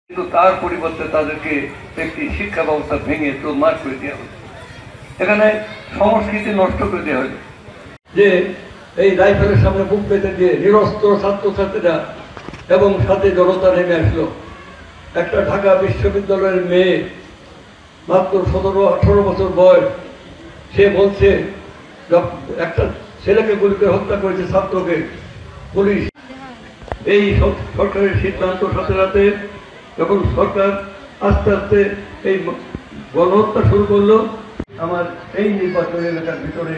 কিন্তু তার পরিবর্তে তাদেরকে একটি শিক্ষা ব্যবস্থা ভেঙে চুরমার করে দেওয়া হয়েছে। এখানে সংস্কৃতি নষ্ট করে দেওয়া হয়েছে যে এই রাইফেলের সামনে বুক পেতে দিয়ে নিরস্ত্র ছাত্রছাত্রীরা এবং সাথে জনতা নেমে আসলো। একটা ঢাকা বিশ্ববিদ্যালয়ের মেয়ে মাত্র 17-18 বছর বয়স, সে বলছে একটা ছেলেকে গুলি করে হত্যা করেছে ছাত্রকে পুলিশ। এই সরকারের সিদ্ধান্ত সাথে সাথে যখন সরকার আস্তে আস্তে এই গণহত্যা শুরু করলো, আমার এই নির্বাচনী এলাকার ভিতরে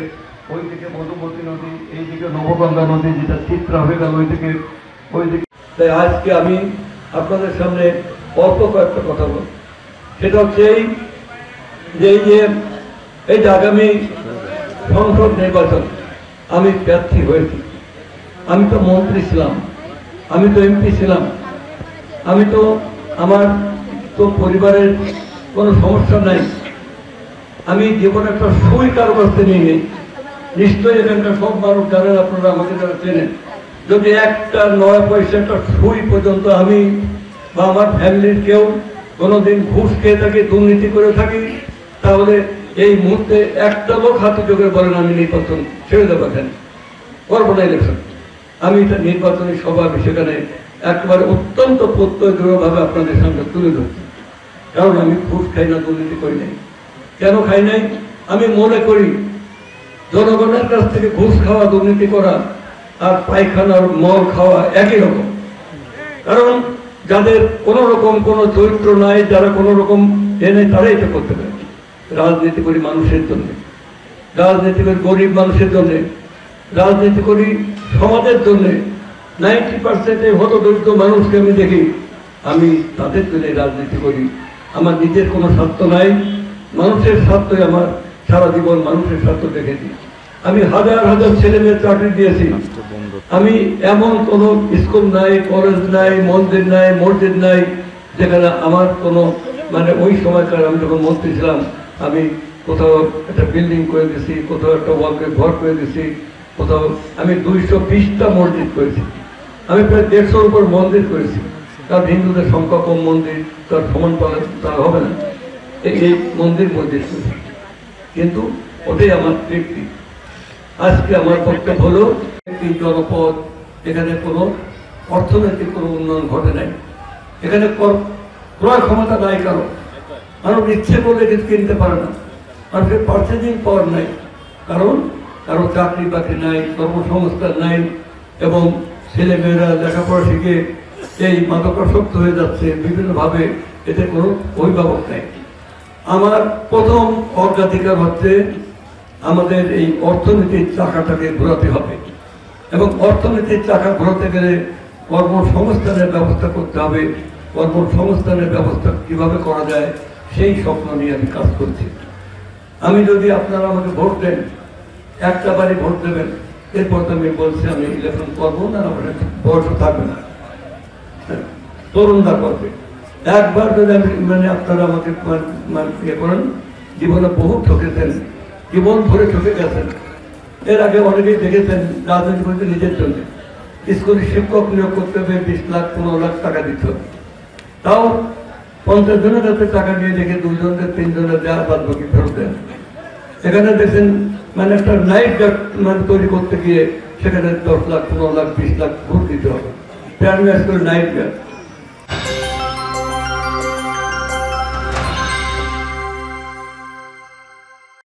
ওইদিকে মধুমতি নদী, এইদিকে নবগঙ্গা নদী যেটা চিত্রা হয়ে গেল ওইদিকে। তাই আজকে আমি আপনাদের সামনে অল্প কয়েকটা কথা বলব। সেটা হচ্ছে এই যে আগামী সংসদ নির্বাচন আমি প্রার্থী হয়েছি। আমি তো মন্ত্রী ছিলাম, আমি তো এমপি ছিলাম, আমি তো আমার তো পরিবারের কোনো সমস্যা নাই। আমি জীবনে একটা সুই কারো কাছে নিয়ে নেই। নিশ্চয়ই এখানকার সব মানুষ জানেন, আপনারা আমাকে যারা চেনেন, যদি একটা 9 পয়সা একটা সুই পর্যন্ত আমি বা আমার ফ্যামিলির কেউ কোনোদিন ঘুষ খেয়ে থাকি, দুর্নীতি করে থাকি, তাহলে এই মুহূর্তে একটা লোক হাতে যোগে বলেন আমি নির্বাচন ছেড়ে দেবো, এখানে করবো না ইলেকশন। আমি এটা নির্বাচনী সভা সেখানে একেবারে অত্যন্ত প্রত্যয়ভাবে আপনাদের সামনে তুলে ধরছি। কারণ আমি ঘুষ খাই না, দুর্নীতি করি নাই। কেন খাই নাই? আমি মনে করি জনগণের কাছ থেকে ঘুষ খাওয়া, দুর্নীতি করা আর পায়খানার মল খাওয়া একই রকম। কারণ যাদের কোনো রকম কোনো চরিত্র নাই, যারা কোনো রকম নেই, তারাই এটা করতে পারে। রাজনীতি করি মানুষের জন্য, রাজনীতি করি গরিব মানুষের জন্য, রাজনীতি করি সমাজের জন্য। 90% হতদরিদ্র মানুষকে আমি দেখি, আমি তাদের জন্য রাজনীতি করি। আমার নিজের কোনো স্বার্থ নাই, মানুষের স্বার্থই আমার সারা জীবন মানুষের স্বার্থ দেখেছি। আমি হাজার হাজার ছেলে মেয়ের চাকরি দিয়েছি। আমি এমন কোনো স্কুল নাই, কলেজ নাই, মন্দির নাই, মসজিদ নাই যেখানে আমার কোনো ওই সময়কার আমি যখন মন্ত্রী ছিলাম, আমি কোথাও একটা বিল্ডিং করে দিয়েছি, কোথাও একটা ওয়ার্কের ঘর করে দিয়েছি, কোথাও আমি 220টা মসজিদ করেছি। আমি প্রায় 150-এর উপর মন্দির করেছি। কারণ হিন্দুদের সংখ্যা কম, মন্দির তার সমান পালে তা হবে না, এই মন্দির মসজিদ করেছি। কিন্তু ওটাই আমার তৃপ্তি। আজকে আমার বক্তব্য হলো একটি জনপদ, এখানে কোনো অর্থনৈতিক কোনো উন্নয়ন ঘটে নাই, এখানে ক্রয় ক্ষমতা নাই কারো, মানুষ ইচ্ছে করলে কিছু কিনতে পারে না, মানুষের পার্চেজিং পাওয়ার নাই, কারণ কারো চাকরি বাকরি নাই, কর্মসংস্থান নাই, এবং ছেলে মেয়েরা লেখাপড়া শিখে এই মাদকাসক্ত হয়ে যাচ্ছে বিভিন্নভাবে, এতে কোনো অভিভাবক নেই। আমার প্রথম অগ্রাধিকার হচ্ছে আমাদের এই অর্থনীতির চাকাটাকে ঘোরাতে হবে, এবং অর্থনীতির চাকা ঘোরাতে গেলে কর্মসংস্থানের ব্যবস্থা করতে হবে। কর্মসংস্থানের ব্যবস্থা কিভাবে করা যায় সেই স্বপ্ন নিয়ে আমি কাজ করছি। আমি যদি আপনারা আমাকে ভোট দেন, একটা বাড়ি ভোট দেবেন, এরপর তো আমি বলছি আমি ইলেকশন করবো না, আমার বয়স থাকবে না, তরুণরা করবে। একবার যদি আমি আপনারা আমাকে ইয়ে করেন, জীবনে বহু ঠকেছেন, জীবন ভরে ঠকে গেছেন। এর আগে অনেকেই দেখেছেন রাজনীতি করতে নিজের জন্য, স্কুলের শিক্ষক নিয়োগ করতে হবে 20 লাখ 15 লাখ টাকা দিতে হবে, তাও 50 জনের কাছে টাকা নিয়ে দেখে 2 জনের 3 জনের দেওয়া বাদ বাকি ফেরত দেন। এখানে দেখছেন একটা নাইট গার্ড তৈরি করতে গিয়ে সেখানে 10 লাখ 15 লাখ 20 লাখ ভোট দিতে হবে, নাইট গার্ড।